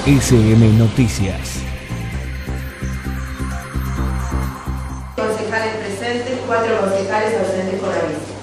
SM Noticias. Concejales presentes, 4 concejales ausentes por aviso.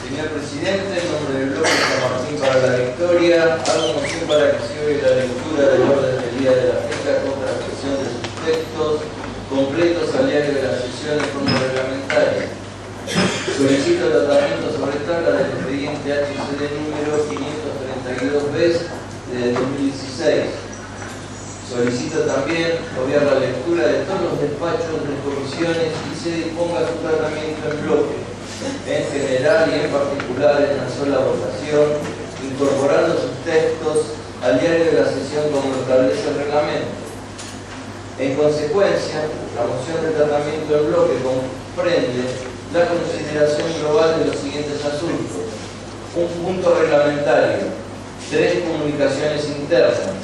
Señor Presidente, en nombre del bloque San Martín para la Victoria, hago moción para que se oiga la lectura del orden del día de la fecha con transcripción de sus textos completos al diario de la sesión de forma reglamentaria. Solicito tratamiento sobre tabla del expediente HCD número 532-B de 2016. Solicito también obviar la lectura de todos los despachos de comisiones y se disponga su tratamiento en bloque, en general y en particular en una sola votación, incorporando sus textos al diario de la sesión como lo establece el reglamento. En consecuencia, la moción de tratamiento en bloque comprende la consideración global de los siguientes asuntos: un punto reglamentario, 3 comunicaciones internas,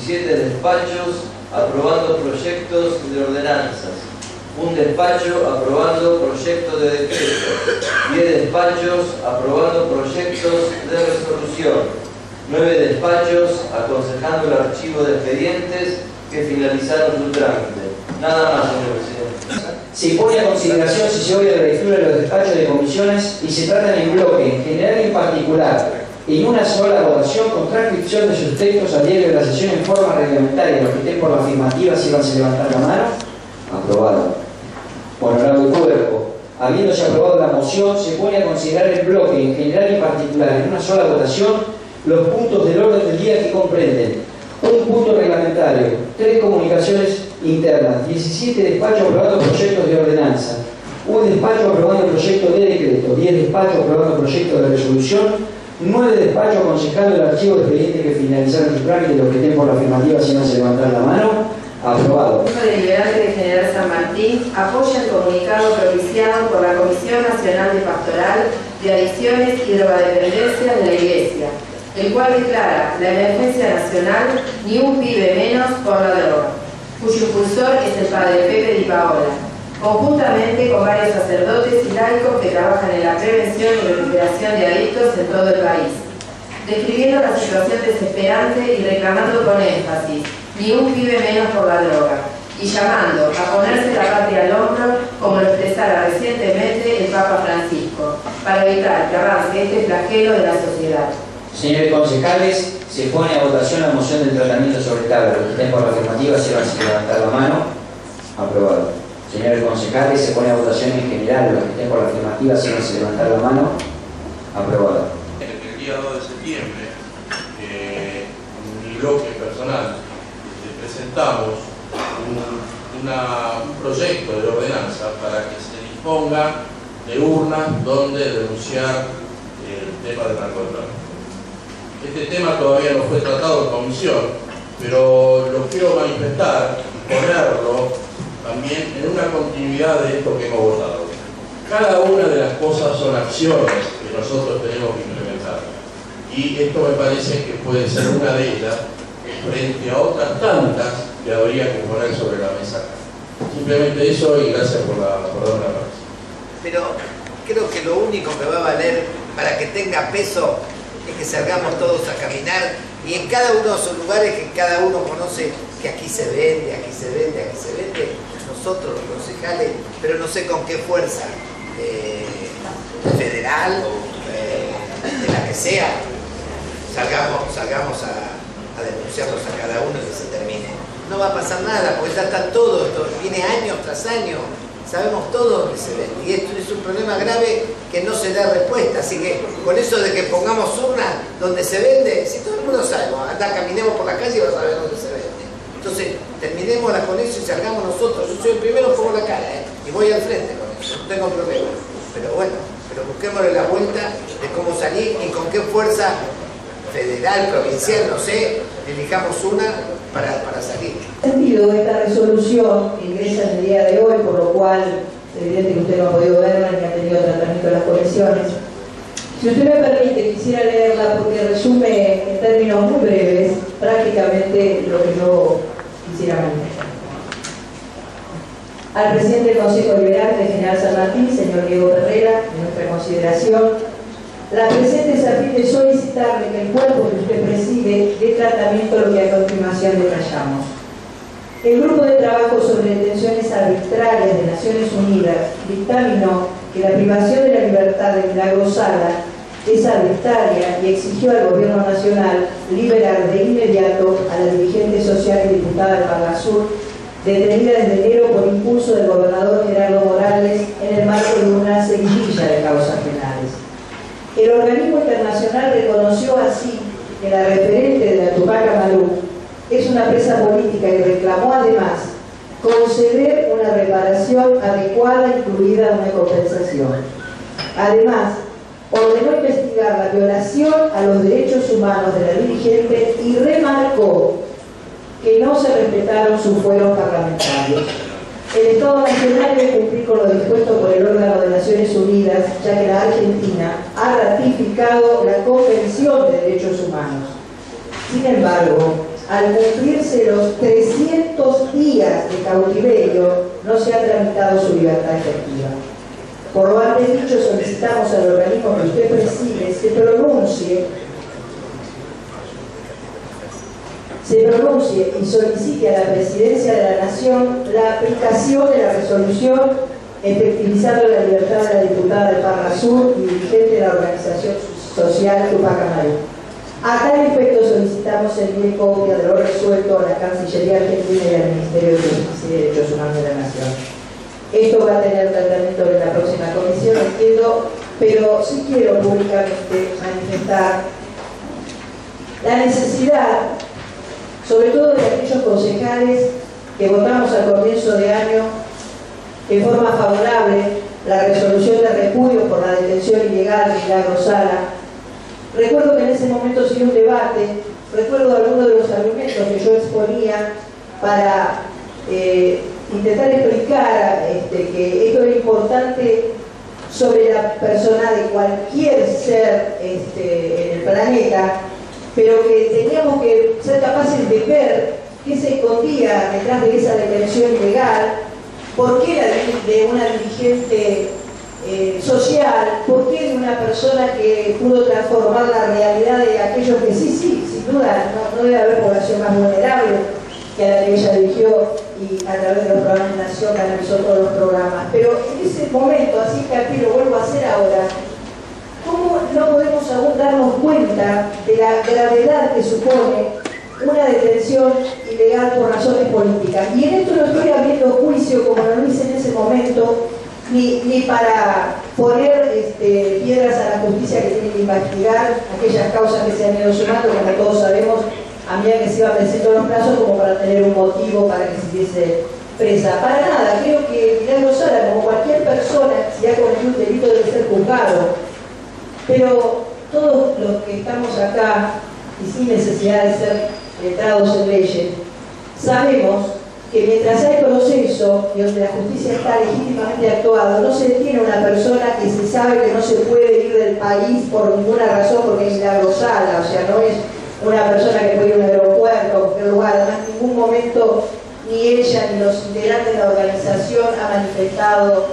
17 despachos aprobando proyectos de ordenanzas, un despacho aprobando proyectos de decreto, 10 despachos aprobando proyectos de resolución, 9 despachos aconsejando el archivo de expedientes que finalizaron su trámite. Nada más, señor Presidente. Se pone a consideración si se obvia la lectura de los despachos de comisiones y se tratan en bloque, en general y en particular, en una sola votación con transcripción de sus textos al diario de la sesión en forma reglamentaria. Los que estén por la afirmativa, sírvanse levantar la mano. Aprobado. Honorable Cuerpo, habiéndose aprobado la moción, se pone a considerar el bloque, en general y en particular, en una sola votación, los puntos del orden del día que comprenden: un punto reglamentario, 3 comunicaciones internas, 17 despachos aprobando proyectos de ordenanza, un despacho aprobando proyectos de decreto, 10 despachos aprobando proyectos de resolución, 9 despachos aconsejando el archivo de expedientes que finalizaron su trámite. Los que estén por la afirmativa, si no se levantar la mano. Aprobado. El Deliberante de General San Martín apoya el comunicado propiciado por la Comisión Nacional de Pastoral de Adicciones y Drogadependencia de la Iglesia, el cual declara la emergencia nacional ni un pibe menos por la droga, cuyo impulsor es el padre Pepe Di Paola, conjuntamente con varios sacerdotes y laicos que trabajan en la prevención y recuperación de adictos en todo el país, describiendo la situación desesperante y reclamando con énfasis ni un pibe menos por la droga, y llamando a ponerse la patria al hombro, como lo expresara recientemente el Papa Francisco, para evitar que avance este flagelo de la sociedad. Señores concejales, se pone a votación la moción del tratamiento sobre tabla. Los que estén por la afirmativa, sírvanse levantar la mano. Aprobado. Señores concejales, se pone a votación en general. Los que estén por la afirmativa, sírvanse levantar la mano. Aprobado. El día 2 de septiembre, en mi bloque personal, presentamos un proyecto de ordenanza para que se disponga de urnas donde denunciar el tema del narcotráfico. Este tema todavía no fue tratado en comisión, pero lo quiero manifestar y ponerlo también en una continuidad de esto que hemos votado. Cada una de las cosas son acciones que nosotros tenemos que implementar, y esto me parece que puede ser una de ellas frente a otras tantas que habría que poner sobre la mesa. Simplemente eso, y gracias por darme la palabra. Pero creo que lo único que va a valer para que tenga peso es que salgamos todos a caminar, y en cada uno de esos lugares que cada uno conoce, que aquí se vende, aquí se vende, aquí se vende, nosotros los concejales, pero no sé con qué fuerza, federal, de la que sea, salgamos a denunciarlos a cada uno y que se termine. No va a pasar nada, porque ya está todo, esto viene año tras año, sabemos todo que se vende, y esto es un problema grave que no se da respuesta. Así que con eso de que pongamos urnas donde se vende, si todo el mundo sabe, anda, caminemos por la calle y vas a ver dónde se vende. Entonces terminémosla con eso y salgamos nosotros. Yo soy el primero, pongo la cara, y voy al frente con eso, no tengo problema. Pero bueno, busquémosle la vuelta de cómo salir y con qué fuerza federal, provincial, no sé, elijamos una para salir. En sentido, esta resolución ingresa en el día de hoy, por lo cual es evidente que usted no ha podido verla ni ha tenido tratamiento de las comisiones. Si usted me permite, quisiera leerla porque resume en términos muy breves prácticamente lo que yo quisiera manifestar. Al presidente del Consejo Deliberante de General San Martín, señor Diego Herrera, en nuestra consideración, la presente es a fin de solicitarle que el cuerpo que usted preside dé tratamiento lo que a continuación detallamos. El Grupo de Trabajo sobre Detenciones Arbitrarias de Naciones Unidas dictaminó que la privación de la libertad de Milagros Sala es arbitraria y exigió al Gobierno Nacional liberar de inmediato a la dirigente social y diputada de Parla Sur, detenida desde enero por impulso del gobernador Gerardo Morales en el marco de una seguidilla de causas penales. El organismo internacional reconoció así que la referente de la Tupac Amaru es una presa política y reclamó además conceder una reparación adecuada, incluida una compensación. Además, ordenó investigar la violación a los derechos humanos de la dirigente y remarcó que no se respetaron sus fueros parlamentarios. El Estado Nacional debe cumplir con lo dispuesto por el órgano de Naciones Unidas, ya que la Argentina ha ratificado la Convención de Derechos Humanos. Sin embargo, al cumplirse los 300 días de cautiverio, no se ha tramitado su libertad efectiva. Por lo antes dicho, solicitamos al organismo que usted preside se pronuncie y solicite a la Presidencia de la Nación la aplicación de la resolución efectivizando la libertad de la diputada de Parla Sur y dirigente de la organización social Tupac Amaru. A tal efecto solicitamos enviar copia de lo resuelto a la Cancillería Argentina y al Ministerio de Justicia y Derechos Humanos de la Nación. Esto va a tener tratamiento en la próxima comisión, entiendo, pero sí quiero públicamente manifestar la necesidad, sobre todo de aquellos concejales que votamos al comienzo de año en forma favorable la resolución de repudio por la detención ilegal de Milagros Sala. Recuerdo que en ese momento siguió un debate, recuerdo algunos de los argumentos que yo exponía para intentar explicar que esto era importante sobre la persona de cualquier ser en el planeta, pero que teníamos que ser capaces de ver qué se escondía detrás de esa detención ilegal, por qué de una dirigente social, por qué de una persona que pudo transformar la realidad de aquellos que sí, sin duda, no debe haber población más vulnerable que a la que ella dirigió y a través de los programas de Nación canalizó todos los programas. Pero en ese momento, así que aquí lo vuelvo a hacer ahora, ¿cómo no podemos aún darnos cuenta de la gravedad que supone una detención ilegal por razones políticas? Y en esto no estoy abriendo juicio, como lo hice en ese momento, ni para poner piedras a la justicia que tiene que investigar aquellas causas que se han ido sumando, como todos sabemos, a medida que se iban venciendo los plazos, como para tener un motivo para que se diese presa. Para nada, creo que Milagros Sala, como cualquier persona, si ha cometido un delito, debe ser juzgado. Pero todos los que estamos acá, y sin necesidad de ser letrados en leyes, sabemos que mientras hay proceso y donde la justicia está legítimamente actuada, no se detiene a una persona que se sabe que no se puede ir del país por ninguna razón porque es Milagros Sala, o sea, no es una persona que puede ir a un aeropuerto o cualquier lugar. Además, en ningún momento ni ella ni los integrantes de la organización han manifestado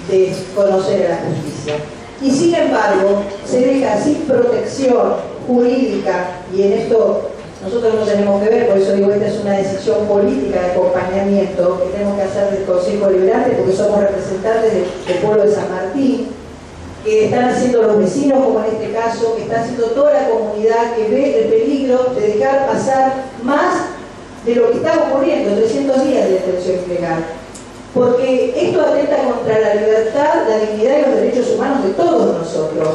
de conocer a la justicia. Y sin embargo, se deja sin protección jurídica, y en esto nosotros no tenemos que ver, por eso digo, esta es una decisión política de acompañamiento que tenemos que hacer del Consejo Deliberante, porque somos representantes del pueblo de San Martín, que están haciendo los vecinos, como en este caso, que está haciendo toda la comunidad que ve el peligro de dejar pasar más de lo que está ocurriendo, 300 días de detención ilegal. Porque esto atenta contra la libertad, la dignidad y los derechos humanos de todos nosotros.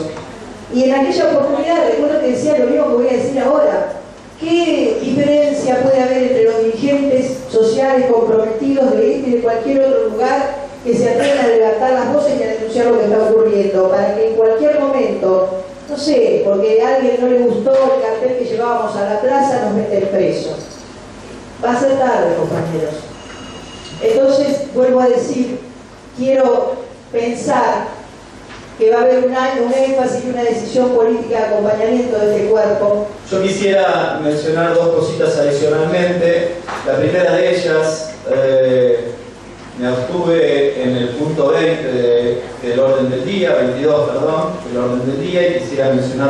Y en aquella oportunidad, recuerdo que decía lo mismo que voy a decir ahora. ¿Qué diferencia puede haber entre los dirigentes sociales comprometidos de este y de cualquier otro lugar que se atrevan a levantar las voces y a denunciar lo que está ocurriendo? Para que en cualquier momento, no sé, porque a alguien no le gustó el cartel que llevábamos a la plaza, nos meten presos. Va a ser tarde, compañeros. Entonces, vuelvo a decir, quiero pensar que va a haber un énfasis y una decisión política de acompañamiento de este cuerpo. Yo quisiera mencionar dos cositas adicionalmente. La primera de ellas, me abstuve en el punto 20 del orden del día, 22, perdón, del orden del día, y quisiera mencionar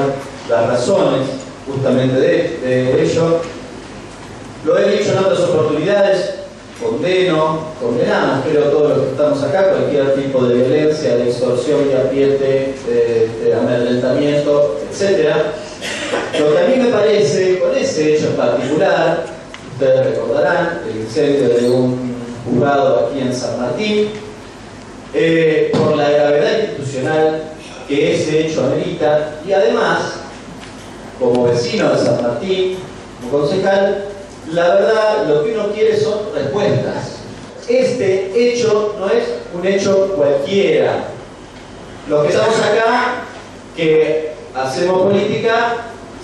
las razones justamente de ello. Lo he dicho en otras oportunidades, condenamos, creo, todos los que estamos acá, cualquier tipo de violencia, de extorsión, de apriete, de amedrentamiento, etc. Lo que a mí me parece, con ese hecho en particular, ustedes recordarán, el incendio de un juzgado aquí en San Martín, por la gravedad institucional que ese hecho amerita, y además, como vecino de San Martín, como concejal, la verdad, lo que uno quiere son respuestas. Este hecho no es un hecho cualquiera. Los que estamos acá, que hacemos política,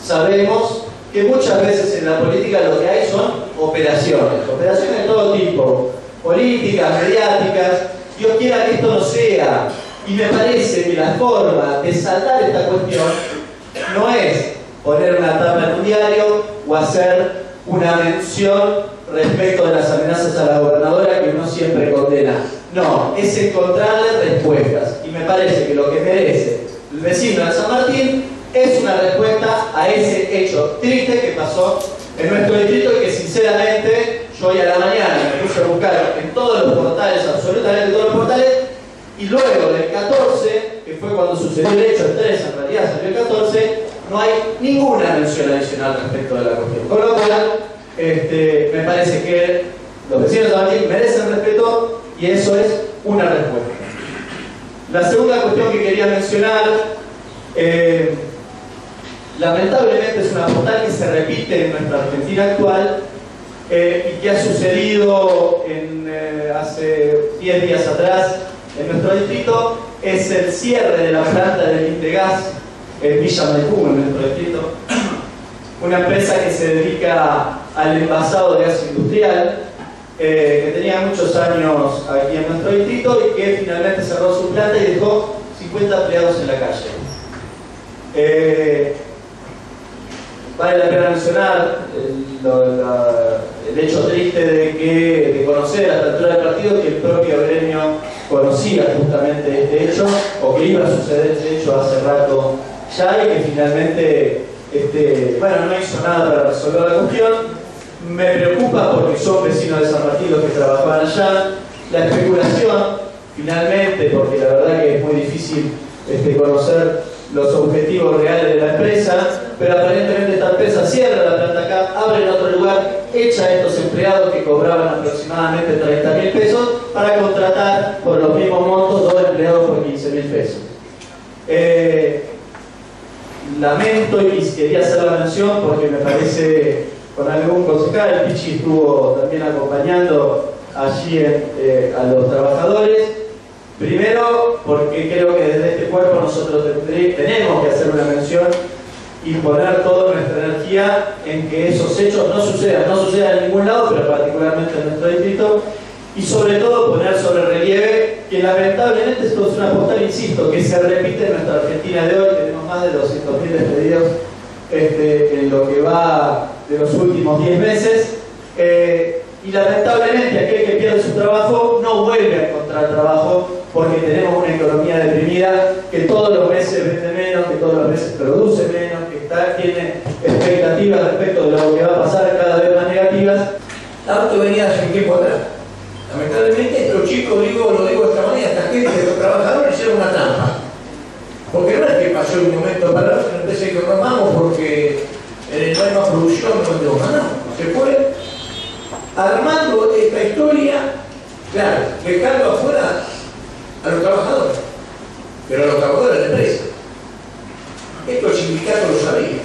sabemos que muchas veces en la política lo que hay son operaciones de todo tipo, políticas, mediáticas. Dios quiera que esto no sea, y me parece que la forma de saldar esta cuestión no es poner una tapa en un diario o hacer una mención respecto de las amenazas a la gobernadora que uno siempre condena. No, es encontrarle respuestas, y me parece que lo que merece el vecino de San Martín es una respuesta a ese hecho triste que pasó en nuestro distrito y que sinceramente yo hoy a la mañana me puse a buscar en todos los portales, absolutamente todos los portales, y luego del 14, que fue cuando sucedió el hecho, el 3 en realidad salió el 14, no hay ninguna mención adicional respecto de la cuestión. Con lo cual, me parece que los vecinos de San Martín merecen respeto y eso es una respuesta. La segunda cuestión que quería mencionar, lamentablemente es una postal que se repite en nuestra Argentina actual y que ha sucedido hace 10 días atrás en nuestro distrito, es el cierre de la planta de Integas en Villa Maipú, en nuestro distrito, una empresa que se dedica al envasado de gas industrial, que tenía muchos años aquí en nuestro distrito y que finalmente cerró su planta y dejó 50 empleados en la calle. Vale la pena mencionar el hecho triste de conocer a la altura del partido que el propio gremio conocía justamente este hecho, o que iba a suceder este hecho hace rato ya, y que finalmente no hizo nada para resolver la cuestión. Me preocupa porque son vecinos de San Martín los que trabajaban allá. La especulación, finalmente, porque la verdad que es muy difícil conocer los objetivos reales de la empresa, pero aparentemente esta empresa cierra la planta acá, abre en otro lugar, echa a estos empleados que cobraban aproximadamente 30.000 pesos para contratar por los mismos montos 2 empleados por 15.000 pesos. Lamento y quería hacer la mención porque me parece, con algún concejal, el Pichi estuvo también acompañando allí a los trabajadores. Primero, porque creo que desde este cuerpo nosotros tenemos que hacer una mención y poner toda nuestra energía en que esos hechos no sucedan en ningún lado, pero particularmente en nuestro distrito, y sobre todo poner sobre relieve que lamentablemente esto es una postal, insisto, que se repite en nuestra Argentina de hoy. Tenemos más de 200.000 despedidos en lo que va de los últimos 10 meses, y lamentablemente aquel que pierde su trabajo no vuelve a encontrar trabajo porque tenemos una economía deprimida que todos los meses vende menos, que todos los meses produce menos, que tiene expectativas respecto de lo que va a pasar cada vez más negativas. Tanto venía hace un tiempo atrás. Lamentablemente estos chicos, lo digo de esta manera, esta gente, los trabajadores hicieron una trampa. Porque no es que pasó de un momento para otro, no pensé que nos vamos porque no hay más producción, no, se fue armando esta historia, claro, dejando afuera a los trabajadores, pero a los trabajadores de la empresa. Esto el sindicato lo sabía,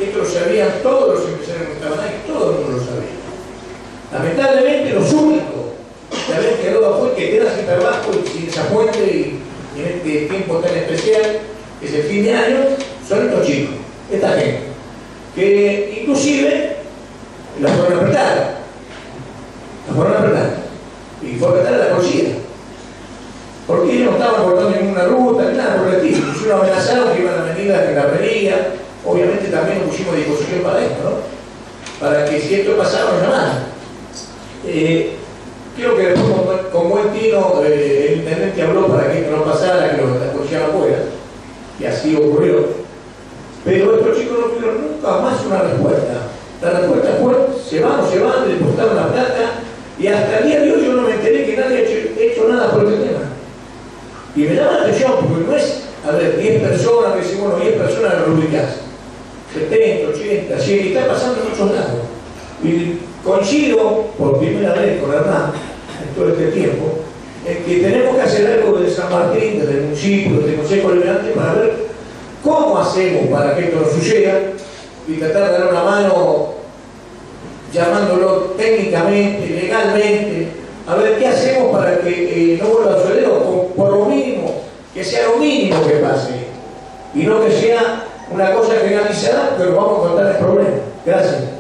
esto lo sabían todos los empresarios que estaban ahí, todo el mundo lo sabía. Lamentablemente los únicos que haber quedado afuera, que quedan sin trabajo y sin esa fuente y en este tiempo tan especial, que es el fin de año, son estos chicos, esta gente, que inclusive la fueron a apretar. Y fue a apretar a la policía. Porque ellos no estaban cortando ninguna ruta, ni nada por el estilo. Inclusive nos amenazaron que iban a venir a la Gendarmería. Obviamente también nos pusimos a disposición para esto, ¿no? Para que si esto pasaba, nos llamaran. Creo que después, con buen tino, el intendente habló para que esto no pasara, que la policía no fuera. Y así ocurrió. Pero estos chicos no tuvieron nunca más una respuesta. La respuesta fue, se van o llamaron, se van, depositaron la plata, y hasta el día de hoy yo no me enteré que nadie ha hecho nada por este tema. Y me llama la atención, porque no es, a ver, 10 personas, que decimos, bueno, 10 personas las rubricás, 70, 80, 100, y está pasando en muchos lados. Y coincido por primera vez con Hernán, en todo este tiempo, en que tenemos que hacer algo desde San Martín, desde el municipio, desde el Consejo Deliberante, para ver cómo hacemos para que esto no suceda y tratar de dar una mano llamándolo técnicamente, legalmente, a ver qué hacemos para que no vuelva a suceder, o por lo mínimo, que sea lo mínimo que pase, y no que sea una cosa generalizada, pero vamos a contar el problema. Gracias.